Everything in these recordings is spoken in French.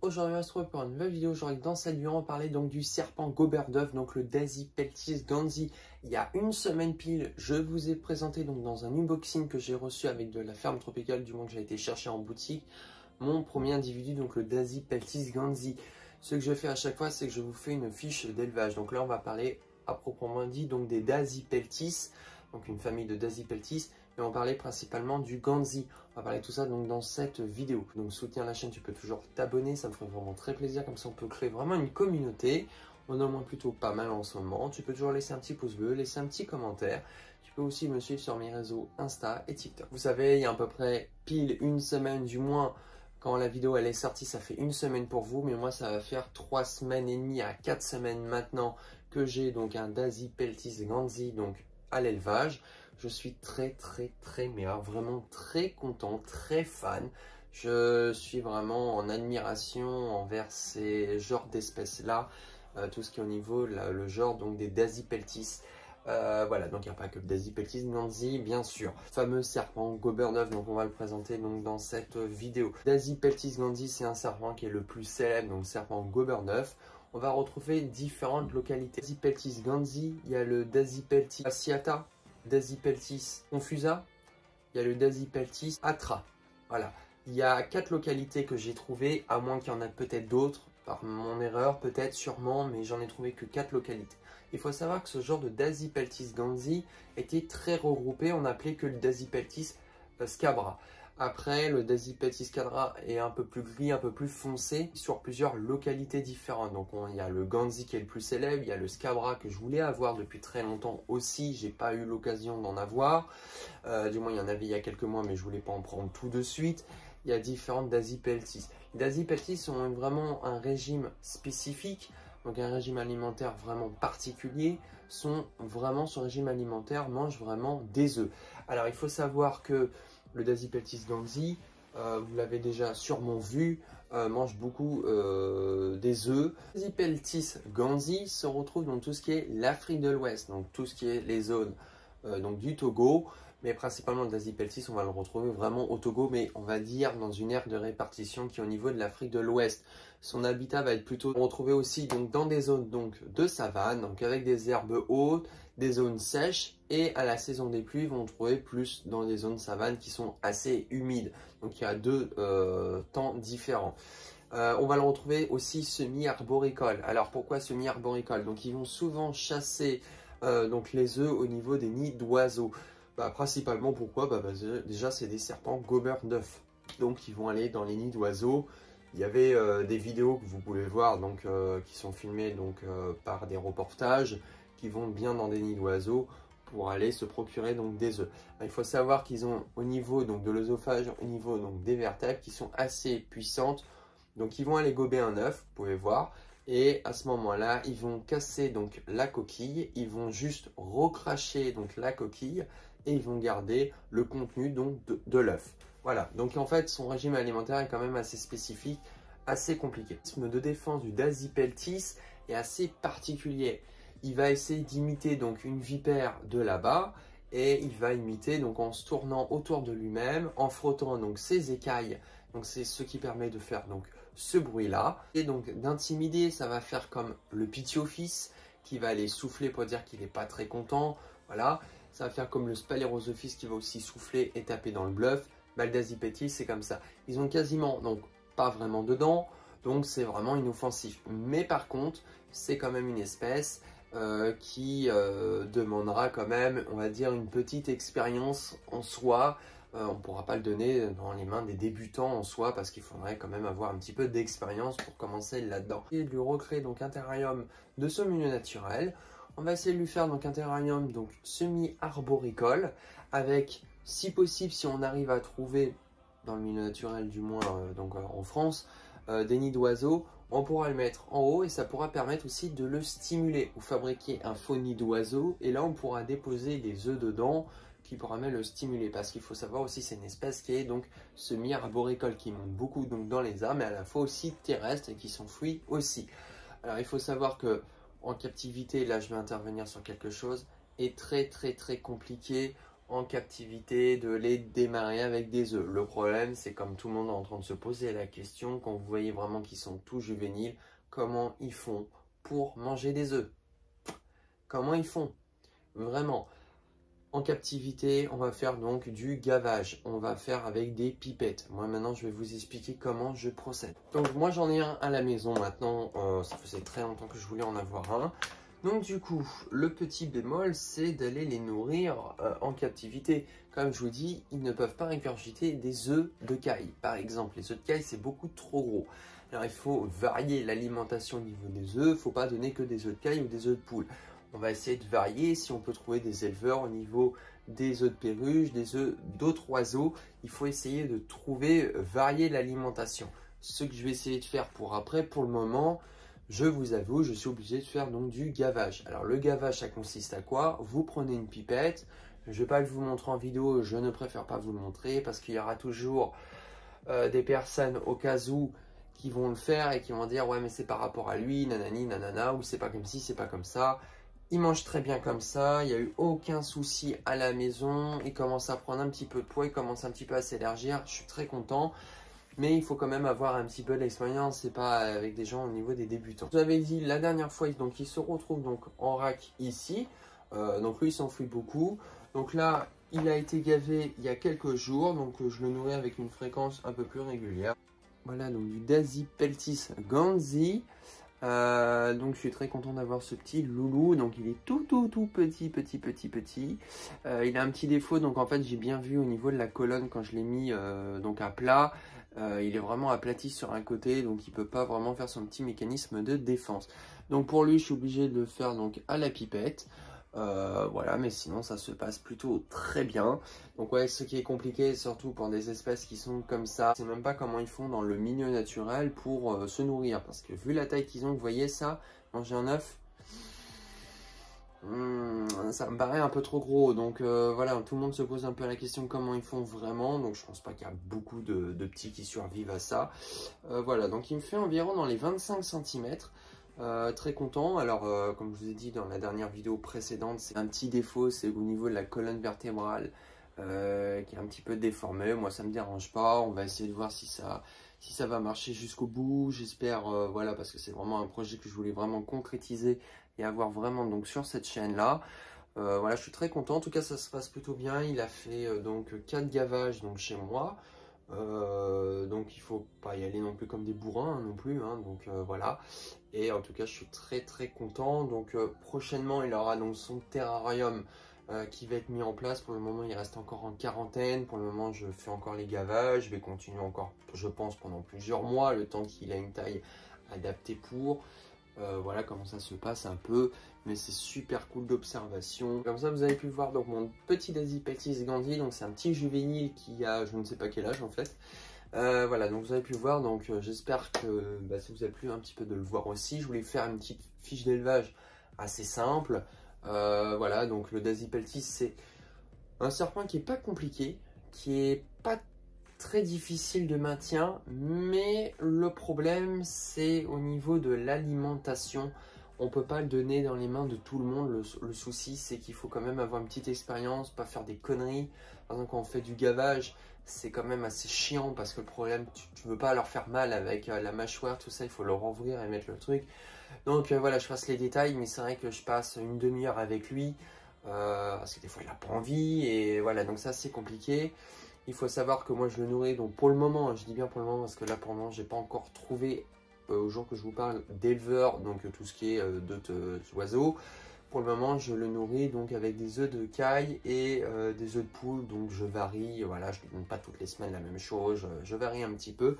Aujourd'hui, on va se retrouver pour une nouvelle vidéo. Aujourd'hui, dans cette vidéo, on va parler donc du serpent gobert d'œuf, donc le Dasypeltis ganzi. Il y a une semaine pile, je vous ai présenté donc dans un unboxing que j'ai reçu avec de la ferme tropicale, du moins que j'ai été chercher en boutique, mon premier individu, donc le Dasypeltis ganzi. Ce que je fais à chaque fois, c'est que je vous fais une fiche d'élevage. Donc là, on va parler à proprement dit donc des Dasypeltis, donc une famille de Dasypeltis. Et on va parler principalement du ganzi. On va parler de tout ça donc dans cette vidéo. Donc soutenir la chaîne, tu peux toujours t'abonner, ça me ferait vraiment très plaisir. Comme ça, on peut créer vraiment une communauté. On en a plutôt pas mal en ce moment. Tu peux toujours laisser un petit pouce bleu, laisser un petit commentaire. Tu peux aussi me suivre sur mes réseaux Insta et TikTok. Vous savez, il y a à peu près pile une semaine, du moins quand la vidéo elle est sortie, ça fait une semaine pour vous. Mais moi, ça va faire 3 semaines et demie à 4 semaines maintenant que j'ai donc un Dasypeltis ganzi donc à l'élevage. Je suis très, mais alors vraiment très content, très fan. Je suis vraiment en admiration envers ces genres d'espèces-là. Tout ce qui est au niveau, le genre donc des Dasypeltis. Voilà, donc il n'y a pas que le Dasypeltis ganzi, bien sûr. Le fameux serpent gobert d'œuf, donc on va le présenter donc dans cette vidéo. Dasypeltis ganzi, c'est un serpent qui est le plus célèbre, donc le serpent gobert d'œuf. On va retrouver différentes localités. Dasypeltis ganzi, il y a le Dasypeltis fasciata, Dasypeltis confusa, il y a le Dasypeltis atra. Voilà, il y a 4 localités que j'ai trouvées, à moins qu'il y en ait peut-être d'autres, par mon erreur, peut-être, sûrement, mais j'en ai trouvé que 4 localités. Il faut savoir que ce genre de Dasypeltis ganzi était très regroupé, on n'appelait que le Dasypeltis scabra. Après, le Dasypeltis scabra est un peu plus gris, un peu plus foncé sur plusieurs localités différentes. Donc, il y a le ganzi qui est le plus célèbre, il y a le scabra que je voulais avoir depuis très longtemps aussi. J'ai pas eu l'occasion d'en avoir. Du moins, il y en avait il y a quelques mois, mais je voulais pas en prendre tout de suite. Il y a différentes Dasypeltis. Les Dasypeltis ont vraiment un régime spécifique, donc un régime alimentaire vraiment particulier. Sont vraiment, ce régime alimentaire mange vraiment des œufs. Alors, il faut savoir que le Dasypeltis ganzi, vous l'avez déjà sûrement vu, mange beaucoup des œufs. Le Dasypeltis ganzi se retrouve dans tout ce qui est l'Afrique de l'Ouest, donc tout ce qui est les zones donc du Togo, mais principalement le Dasypeltis, on va le retrouver vraiment au Togo, mais on va dire dans une aire de répartition qui est au niveau de l'Afrique de l'Ouest. Son habitat va être plutôt retrouvé aussi donc dans des zones donc de savane, donc avec des herbes hautes, des zones sèches, et à la saison des pluies, vont trouver plus dans des zones savanes qui sont assez humides. Donc il y a deux temps différents. On va le retrouver aussi semi-arboricole. Alors pourquoi semi-arboricole? Donc ils vont souvent chasser donc les œufs au niveau des nids d'oiseaux. Principalement pourquoi? Déjà c'est des serpents gobert d'œuf. Donc ils vont aller dans les nids d'oiseaux. Il y avait des vidéos que vous pouvez voir donc, qui sont filmées donc, par des reportages qui vont bien dans des nids d'oiseaux pour aller se procurer donc des œufs. Il faut savoir qu'ils ont au niveau donc, de l'œsophage, au niveau donc, des vertèbres qui sont assez puissantes. Donc ils vont aller gober un œuf, vous pouvez voir. Et à ce moment-là, ils vont casser donc la coquille, ils vont juste recracher donc la coquille et ils vont garder le contenu donc de l'œuf. Voilà, donc en fait son régime alimentaire est quand même assez spécifique, assez compliqué. Le rythme de défense du Dasypeltis est assez particulier. Il va essayer d'imiter donc une vipère de là-bas et il va imiter donc en se tournant autour de lui-même, en frottant donc ses écailles. Donc c'est ce qui permet de faire donc ce bruit-là. Et donc d'intimider, ça va faire comme le Pitiophis qui va aller souffler pour dire qu'il n'est pas très content. Voilà, ça va faire comme le Sphaerosophis qui va aussi souffler et taper dans le bluff. Le Dasypeltis, c'est comme ça. Ils ont quasiment donc pas vraiment de dents, donc c'est vraiment inoffensif. Mais par contre, c'est quand même une espèce qui demandera quand même, on va dire, une petite expérience en soi. On ne pourra pas le donner dans les mains des débutants en soi parce qu'il faudrait quand même avoir un petit peu d'expérience pour commencer là-dedans. Et de lui recréer donc un terrarium de son milieu naturel. On va essayer de lui faire donc un terrarium donc semi-arboricole avec, si possible, si on arrive à trouver dans le milieu naturel du moins donc en France, des nids d'oiseaux, on pourra le mettre en haut et ça pourra permettre aussi de le stimuler ou fabriquer un faux nid d'oiseau et là on pourra déposer des œufs dedans qui pourra même le stimuler parce qu'il faut savoir aussi c'est une espèce qui est donc semi-arboricole qui monte beaucoup donc dans les arbres mais à la fois aussi terrestre et qui s'enfuit aussi. Alors il faut savoir que en captivité, là je vais intervenir sur quelque chose, est très compliqué en captivité, de les démarrer avec des œufs. Le problème, c'est comme tout le monde est en train de se poser la question, quand vous voyez vraiment qu'ils sont tout juvéniles, comment ils font pour manger des œufs? Comment ils font? Vraiment. En captivité, on va faire donc du gavage. On va faire avec des pipettes. Moi, maintenant, je vais vous expliquer comment je procède. Donc, moi, j'en ai un à la maison maintenant. Ça faisait très longtemps que je voulais en avoir un. Donc, du coup, le petit bémol, c'est d'aller les nourrir en captivité. Comme je vous dis, ils ne peuvent pas ingurgiter des œufs de caille. Par exemple, les œufs de caille, c'est beaucoup trop gros. Alors, il faut varier l'alimentation au niveau des œufs. Il ne faut pas donner que des œufs de caille ou des œufs de poule. On va essayer de varier si on peut trouver des éleveurs au niveau des œufs de perruche, des œufs d'autres oiseaux. Il faut essayer de trouver, varier l'alimentation. Ce que je vais essayer de faire pour après, pour le moment, je vous avoue, je suis obligé de faire donc du gavage. Alors le gavage, ça consiste à quoi? Vous prenez une pipette. Je ne vais pas vous montrer en vidéo, je ne préfère pas vous le montrer parce qu'il y aura toujours des personnes au cas où qui vont le faire et qui vont dire ouais mais c'est par rapport à lui, nanani, nanana, ou c'est pas comme ci, c'est pas comme ça. Il mange très bien comme ça, il n'y a eu aucun souci à la maison, il commence à prendre un petit peu de poids, il commence un petit peu à s'élargir, je suis très content. Mais il faut quand même avoir un petit peu d'expérience, c'est pas avec des gens au niveau des débutants. Je vous avais dit la dernière fois, donc il se retrouve donc en rack ici, donc lui il s'enfuit beaucoup. Donc là, il a été gavé il y a quelques jours, donc je le nourris avec une fréquence un peu plus régulière. Voilà, donc du Daisy Peltis Ganzi. Donc je suis très content d'avoir ce petit loulou. Donc il est tout petit. Il a un petit défaut, donc en fait j'ai bien vu au niveau de la colonne quand je l'ai mis donc à plat. Il est vraiment aplati sur un côté, donc il peut pas vraiment faire son petit mécanisme de défense. Donc pour lui je suis obligé de le faire donc à la pipette. Voilà, mais sinon ça se passe plutôt très bien. Donc ouais, ce qui est compliqué, surtout pour des espèces qui sont comme ça, c'est même pas comment ils font dans le milieu naturel pour se nourrir. Parce que vu la taille qu'ils ont, vous voyez ça, manger un œuf, ça me paraît un peu trop gros. Donc voilà, tout le monde se pose un peu la question comment ils font vraiment. Donc je pense pas qu'il y a beaucoup de petits qui survivent à ça. Voilà, donc il me fait environ dans les 25 cm. Très content. Alors comme je vous ai dit dans la dernière vidéo précédente, c'est un petit défaut, c'est au niveau de la colonne vertébrale qui est un petit peu déformée. Moi ça me dérange pas, on va essayer de voir si ça va marcher jusqu'au bout. J'espère, voilà, parce que c'est vraiment un projet que je voulais vraiment concrétiser et avoir vraiment donc sur cette chaîne là. Voilà, je suis très content, en tout cas ça se passe plutôt bien. Il a fait donc 4 gavages donc chez moi. Donc il faut pas y aller non plus comme des bourrins non plus, hein, donc voilà. Et en tout cas je suis très content. Donc prochainement il aura donc son terrarium qui va être mis en place. Pour le moment il reste encore en quarantaine. Pour le moment je fais encore les gavages. Je vais continuer encore, je pense, pendant plusieurs mois, le temps qu'il a une taille adaptée pour. Voilà comment ça se passe un peu, mais c'est super cool d'observation. Comme ça vous avez pu voir donc mon petit Daisy Peltis Gandhi, donc c'est un petit juvénile qui a je ne sais pas quel âge en fait. Voilà, donc vous avez pu voir, donc j'espère que ça vous a plu un petit peu de le voir aussi. Je voulais faire une petite fiche d'élevage assez simple. Voilà, donc le Daisy Peltis c'est un serpent qui est pas compliqué, qui est pas très difficile de maintien, mais le problème c'est au niveau de l'alimentation. On peut pas le donner dans les mains de tout le monde. Le souci c'est qu'il faut quand même avoir une petite expérience, pas faire des conneries. Par exemple quand on fait du gavage, c'est quand même assez chiant parce que le problème, tu veux pas leur faire mal avec la mâchoire, tout ça, il faut leur ouvrir et mettre le truc. Donc voilà, je passe les détails, mais c'est vrai que je passe une demi-heure avec lui parce que des fois il a pas envie et voilà, donc ça c'est compliqué. Il faut savoir que moi je le nourris, donc pour le moment, je dis bien pour le moment parce que là pour le moment j'ai pas encore trouvé au jour que je vous parle d'éleveur, donc tout ce qui est d'oiseaux. Pour le moment je le nourris donc avec des œufs de caille et des œufs de poule, donc je varie, voilà, je ne donne pas toutes les semaines la même chose, je varie un petit peu.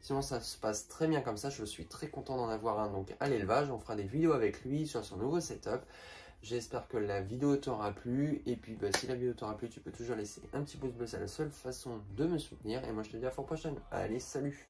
Sinon ça se passe très bien comme ça, je suis très content d'en avoir un donc à l'élevage. On fera des vidéos avec lui sur son nouveau setup. J'espère que la vidéo t'aura plu. Et puis si la vidéo t'aura plu, tu peux toujours laisser un petit pouce bleu, c'est la seule façon de me soutenir. Et moi je te dis à la fois prochaine. Allez, salut!